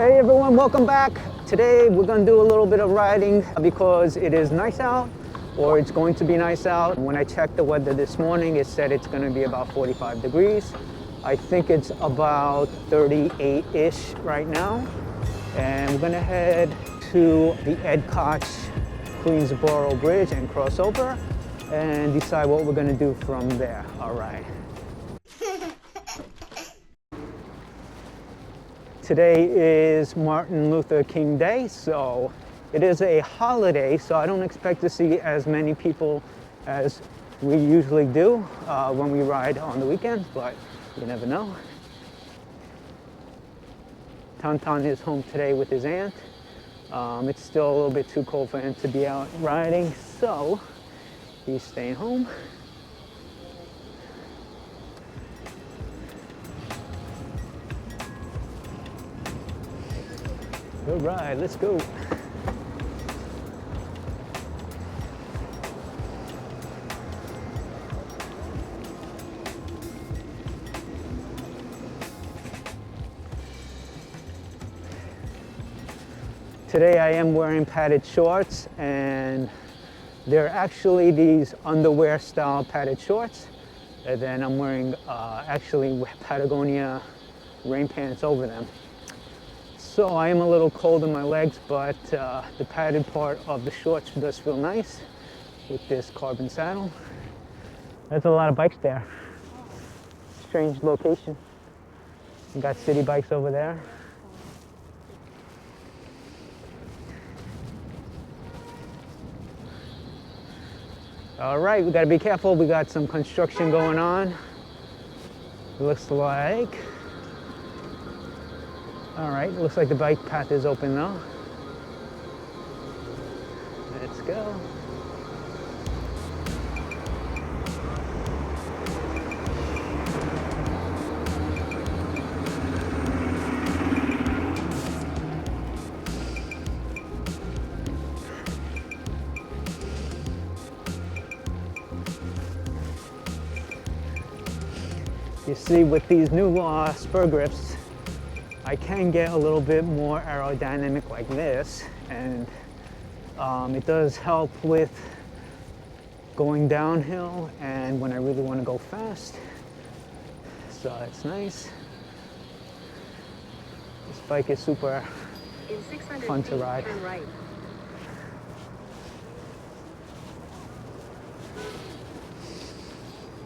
Hey everyone, welcome back. Today we're going to do a little bit of riding because it is nice out, or it's going to be nice out. When I checked the weather this morning, it said it's going to be about 45 degrees. I think it's about 38-ish right now. And we're going to head to the Ed Koch Queensboro Bridge and cross over and decide what we're going to do from there. All right. Today is Martin Luther King Day, so it is a holiday, so I don't expect to see as many people as we usually do when we ride on the weekends, but you never know. Tantan is home today with his aunt. It's still a little bit too cold for him to be out riding, so he's staying home. All right, let's go. Today I am wearing padded shorts, and they're actually these underwear style padded shorts. And then I'm wearing actually Patagonia rain pants over them. So I am a little cold in my legs, but the padded part of the shorts does feel nice with this carbon saddle. There's a lot of bikes there. Strange location. You got city bikes over there. All right, we gotta be careful. We got some construction going on. It looks like. All right, looks like the bike path is open though. Let's go. You see, with these new spur grips, I can get a little bit more aerodynamic like this, and it does help with going downhill and when I really want to go fast. So it's nice. This bike is super fun to ride. Turn right.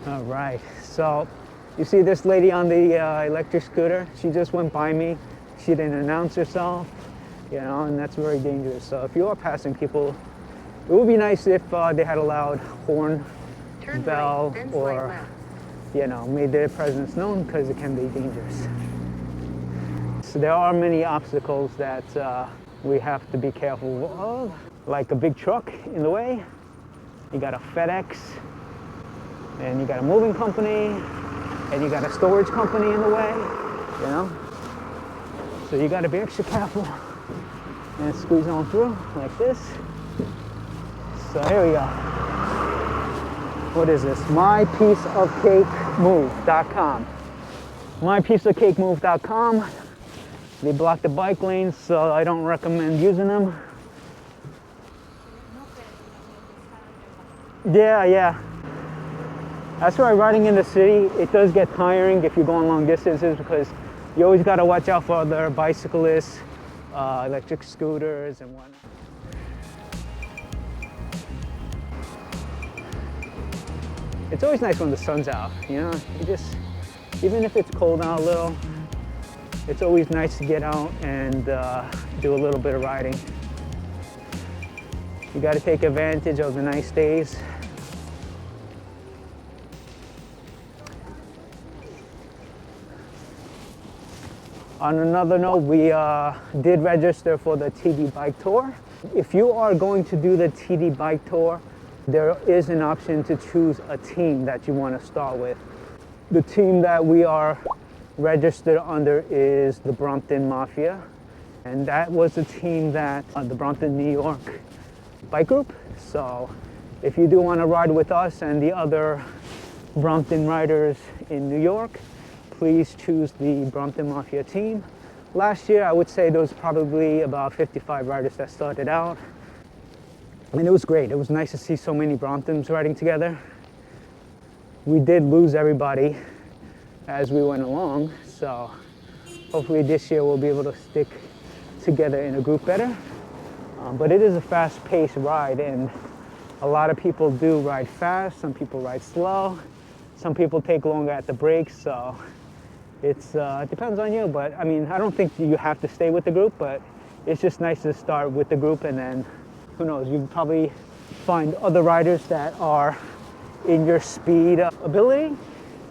All right, so you see this lady on the electric scooter? She just went by me. She didn't announce herself, you know, and that's very dangerous. So if you are passing people, it would be nice if they had a loud horn, bell, right, or, you know, made their presence known, because it can be dangerous. So there are many obstacles that we have to be careful of, like a big truck in the way. You got a FedEx, and you got a moving company, and you got a storage company in the way, you know? So you gotta be extra careful and squeeze on through like this. So here we go. What is this? MyPieceOfCakeMove.com. MyPieceOfCakeMove.com. They block the bike lanes, so I don't recommend using them. Yeah. That's why riding in the city, it does get tiring if you're going long distances, because you always got to watch out for other bicyclists, electric scooters and whatnot. It's always nice when the sun's out, you know? Even if it's cold out a little, it's always nice to get out and do a little bit of riding. You got to take advantage of the nice days. On another note, we did register for the TD Bike Tour. If you are going to do the TD Bike Tour, there is an option to choose a team that you want to start with. The team that we are registered under is the Brompton Mafia, and that was the team that the Brompton, New York bike group. So if you do want to ride with us and the other Brompton riders in New York, please choose the Brompton Mafia team. Last year, I would say there was probably about 55 riders that started out. And it was great. It was nice to see so many Bromptons riding together. We did lose everybody as we went along, so hopefully this year we'll be able to stick together in a group better. But it is a fast-paced ride, and a lot of people do ride fast. Some people ride slow. Some people take longer at the brakes, so it depends on you. But I mean, I don't think you have to stay with the group, but it's just nice to start with the group, and then who knows, you probably find other riders that are in your speed ability,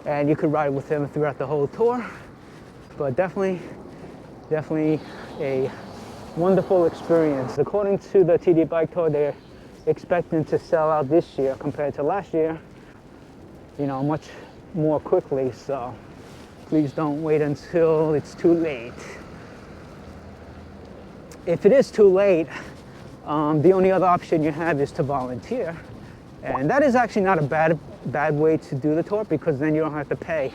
and you could ride with them throughout the whole tour. But definitely a wonderful experience. According to the TD Bike Tour, they're expecting to sell out this year compared to last year, you know, much more quickly. So please don't wait until it's too late. If it is too late, the only other option you have is to volunteer. And that is actually not a bad way to do the tour, because then you don't have to pay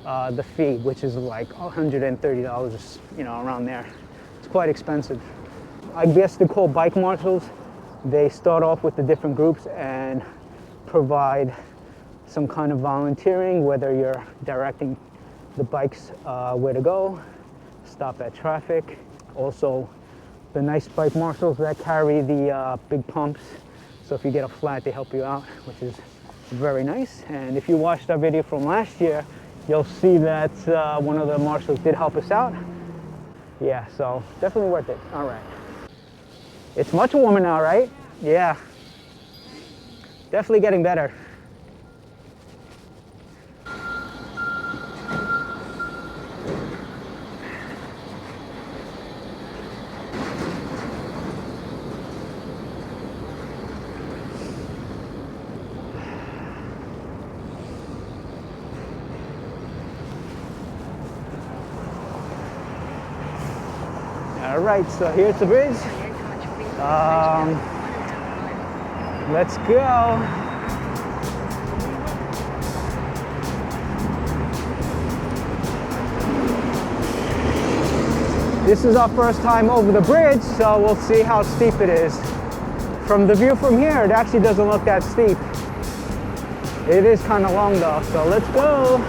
the fee, which is like $130, you know, around there. It's quite expensive. I guess they're called bike marshals. They start off with the different groups and provide some kind of volunteering, whether you're directing the bikes where to go, stop at traffic. Also, the nice bike marshals that carry the big pumps. So if you get a flat, they help you out, which is very nice. And if you watched our video from last year, you'll see that one of the marshals did help us out. Yeah, so definitely worth it. All right. It's much warmer now, right? Yeah. Definitely getting better. All right, so here's the bridge. Let's go. This is our first time over the bridge, so we'll see how steep it is. From the view from here, it actually doesn't look that steep. It is kind of long though, so let's go.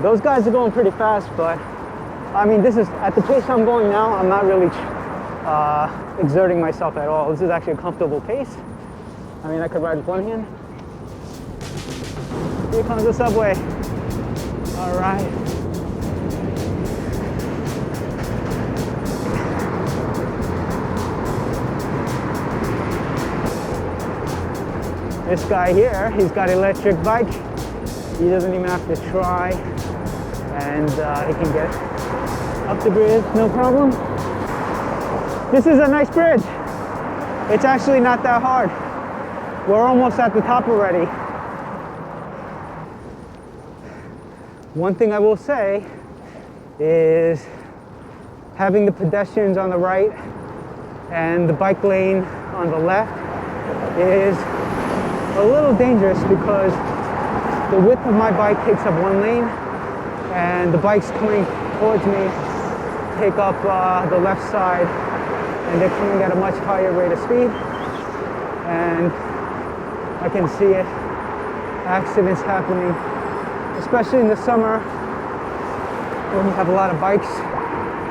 Those guys are going pretty fast, but I mean, this is at the pace I'm going now. I'm not really exerting myself at all. This is actually a comfortable pace. I mean, I could ride with one hand. Here comes the subway. All right. This guy here, he's got an electric bike. He doesn't even have to try, and he can get up the bridge, no problem. This is a nice bridge. It's actually not that hard. We're almost at the top already. One thing I will say is having the pedestrians on the right and the bike lane on the left is a little dangerous, because the width of my bike takes up one lane, and the bikes coming towards me take up the left side, and they're coming at a much higher rate of speed, and I can see it, accidents happening, especially in the summer when you have a lot of bikes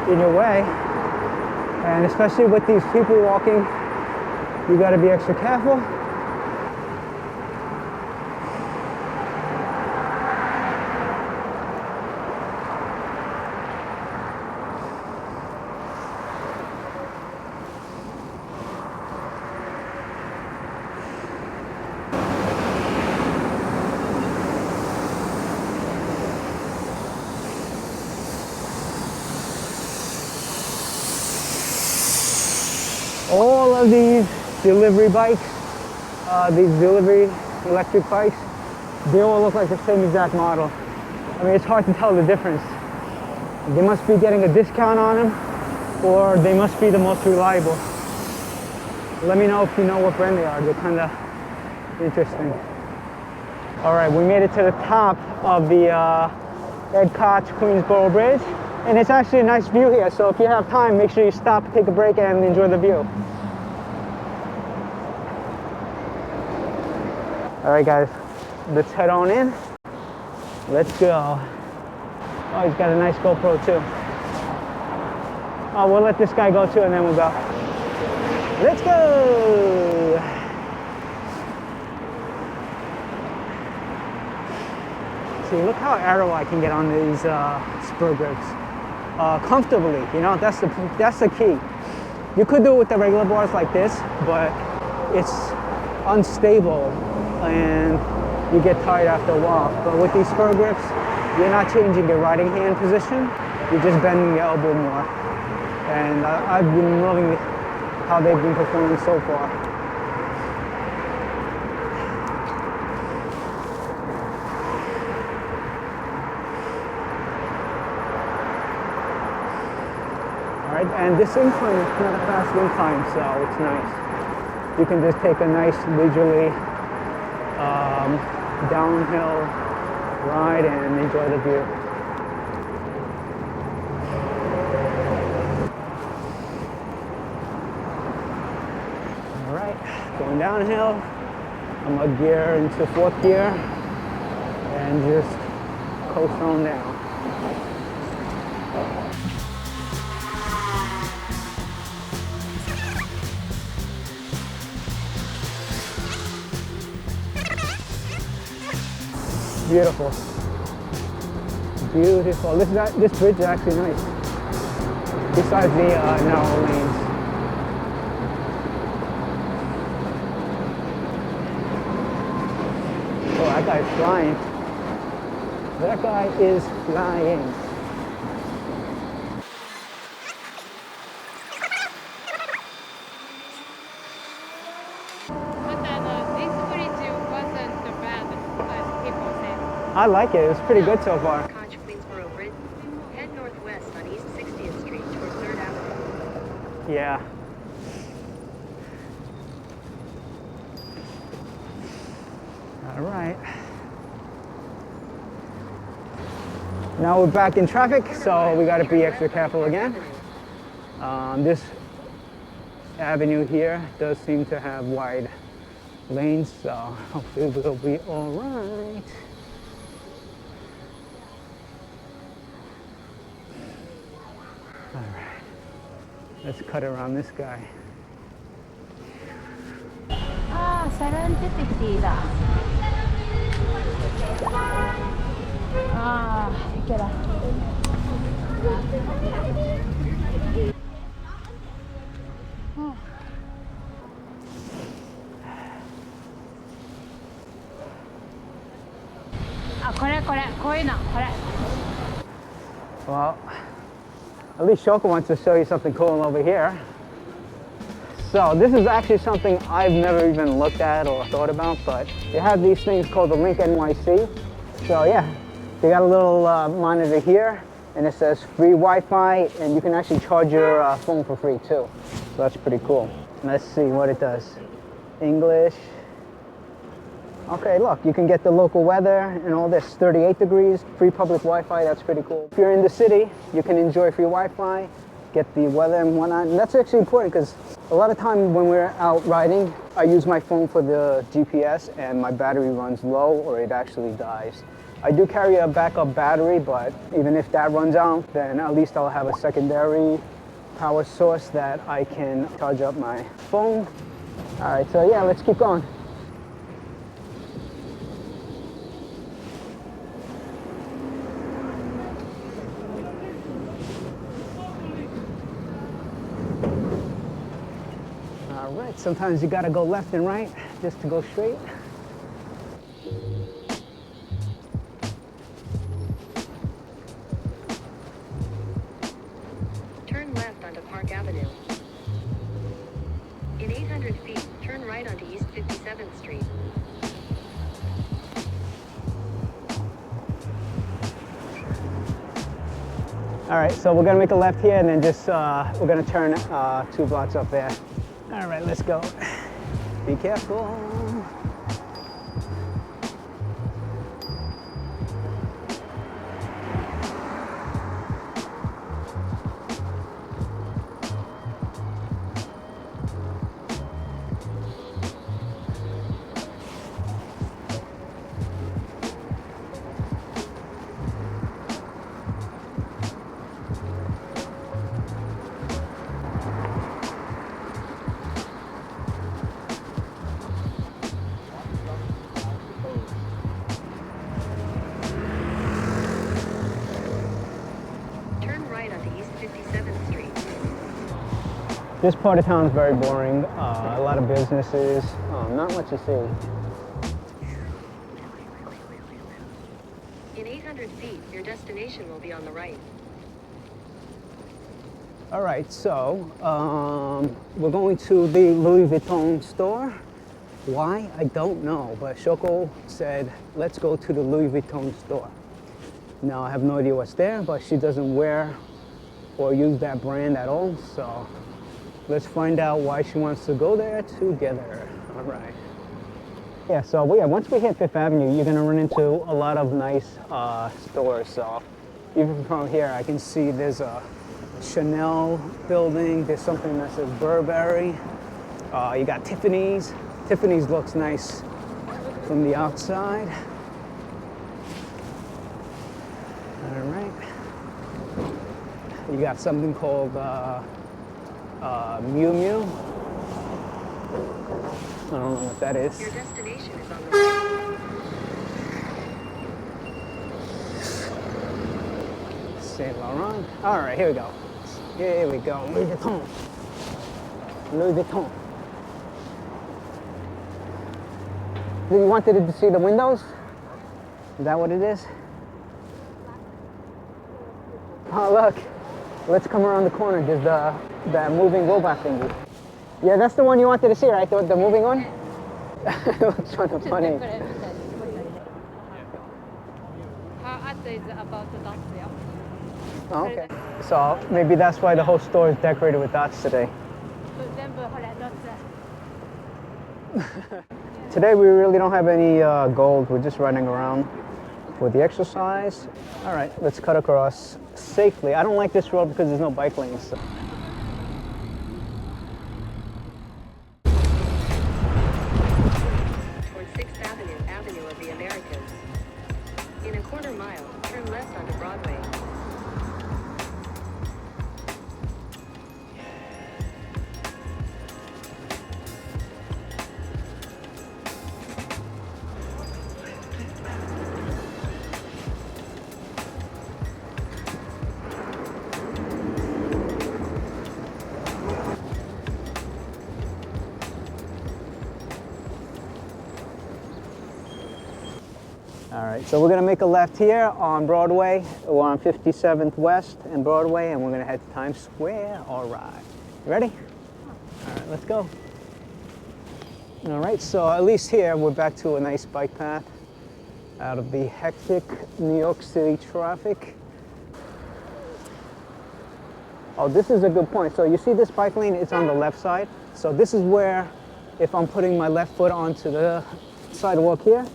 in your way, and especially with these people walking, you got to be extra careful. All of these delivery bikes, these delivery electric bikes, they all look like the same exact model. I mean, it's hard to tell the difference. They must be getting a discount on them, or they must be the most reliable. Let me know if you know what brand they are. They're kind of interesting. All right, we made it to the top of the Ed Koch Queensboro Bridge, and it's actually a nice view here. So if you have time, make sure you stop, take a break, and enjoy the view. All right, guys, let's head on in. Let's go. Oh, he's got a nice GoPro too. Oh, we'll let this guy go too, and then we'll go. Let's go! See, look how arrow I can get on these spur grips comfortably. You know, that's the key. You could do it with the regular bars like this, but it's unstable and you get tired after a while. But with these spur grips, you're not changing your riding hand position. You're just bending your elbow more. And I've been loving how they've been performing so far. All right, and this incline is not a fast incline, so it's nice. You can just take a nice leisurely downhill ride and enjoy the view. All right, going downhill. I'm gonna gear into 4th gear and just coast on down. Beautiful. Beautiful. This bridge is actually nice. Besides the narrow lanes. Oh, that guy's flying. That guy is flying. I like it. It's pretty good so far. Queensboro Bridge. Head northwest on East 60th Street toward 3rd Avenue. Yeah. All right. Now we're back in traffic, so we got to be extra careful again. This avenue here does seem to have wide lanes, so hopefully we'll be all right. All right, let's cut around this guy. Ah, serendipity da. Ah, get up. Oh. Well, at least Shoko wants to show you something cool over here. So this is actually something I've never even looked at or thought about, but they have these things called the LinkNYC. So yeah, they got a little monitor here, and it says free Wi-Fi, and you can actually charge your phone for free too. So that's pretty cool. Let's see what it does. English. Okay, look, you can get the local weather and all this. 38 degrees, free public Wi-Fi, that's pretty cool. If you're in the city, you can enjoy free Wi-Fi, get the weather and whatnot. And that's actually important because a lot of time when we're out riding, I use my phone for the GPS and my battery runs low or it actually dies. I do carry a backup battery, but even if that runs out, then at least I'll have a secondary power source that I can charge up my phone. All right, so yeah, let's keep going. All right, sometimes you gotta go left and right just to go straight. Turn left onto Park Avenue. In 800 feet, turn right onto East 57th Street. All right, so we're gonna make a left here and then just, we're gonna turn 2 blocks up there. All right, let's go. Be careful. This part of town is very boring. A lot of businesses, not much to see. In 800 feet, your destination will be on the right. All right, so we're going to the Louis Vuitton store. Why? I don't know, but Shoko said, let's go to the Louis Vuitton store. Now, I have no idea what's there, but she doesn't wear or use that brand at all, so let's find out why she wants to go there together. All right. Yeah, so once we hit Fifth Avenue, you're gonna run into a lot of nice stores. So even from here, I can see there's a Chanel building. There's something that says Burberry. You got Tiffany's. Tiffany's looks nice from the outside. All right. You got something called Miu Miu. I don't know what that is. Your destination is on the right. Saint Laurent. All right, here we go. Here we go. Louis Vuitton. Louis Vuitton. You wanted to see the windows? Is that what it is? Oh, look. Let's come around the corner. There's the moving robot thingy. Yeah, that's the one you wanted to see, right? The moving one? It looks kind of funny. Is about the dots, yeah. Oh, okay. So maybe that's why the whole store is decorated with dots today. Today we really don't have any gold. We're just running around for the exercise. All right, let's cut across safely. I don't like this road because there's no bike lanes. So. Towards 6th Avenue, Avenue of the Americas. In a quarter mile, turn left onto Broadway. All right, so we're gonna make a left here on Broadway. We're on 57th West and Broadway, and we're gonna head to Times Square. All right, you ready? All right, let's go. All right, so at least here we're back to a nice bike path out of the hectic New York City traffic. Oh, this is a good point. So you see this bike lane, it's on the left side. So this is where, if I'm putting my left foot onto the sidewalk here,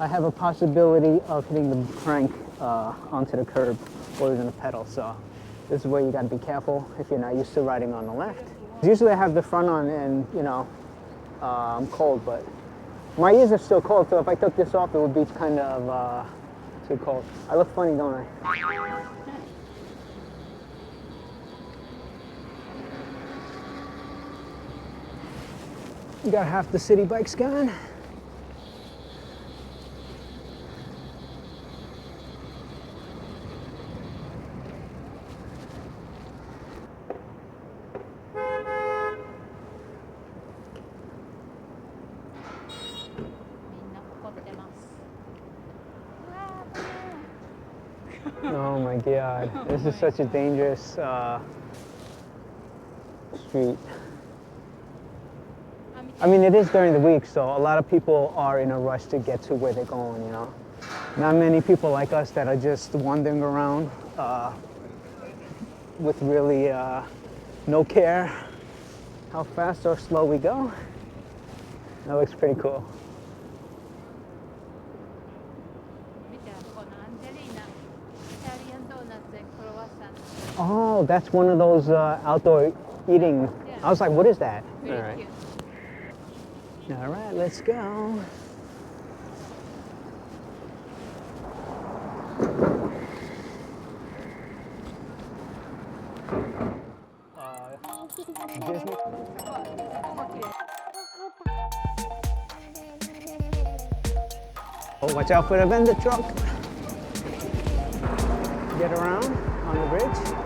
I have a possibility of hitting the crank onto the curb or even the pedal. So this is where you gotta be careful if you're not used to riding on the left. Usually I have the front on and, you know, I'm cold, but my ears are still cold, so if I took this off, it would be kind of too cold. I look funny, don't I? You got half the city bikes gone. Oh my God, this is such a dangerous street. I mean, it is during the week, so a lot of people are in a rush to get to where they're going, you know. Not many people like us that are just wandering around with really no care how fast or slow we go. That looks pretty cool. Oh, that's one of those outdoor eating. Yeah. I was like, what is that? Very All right. cute. All right, let's go. Disney. Oh, watch out for the vendor truck. Get around on the bridge.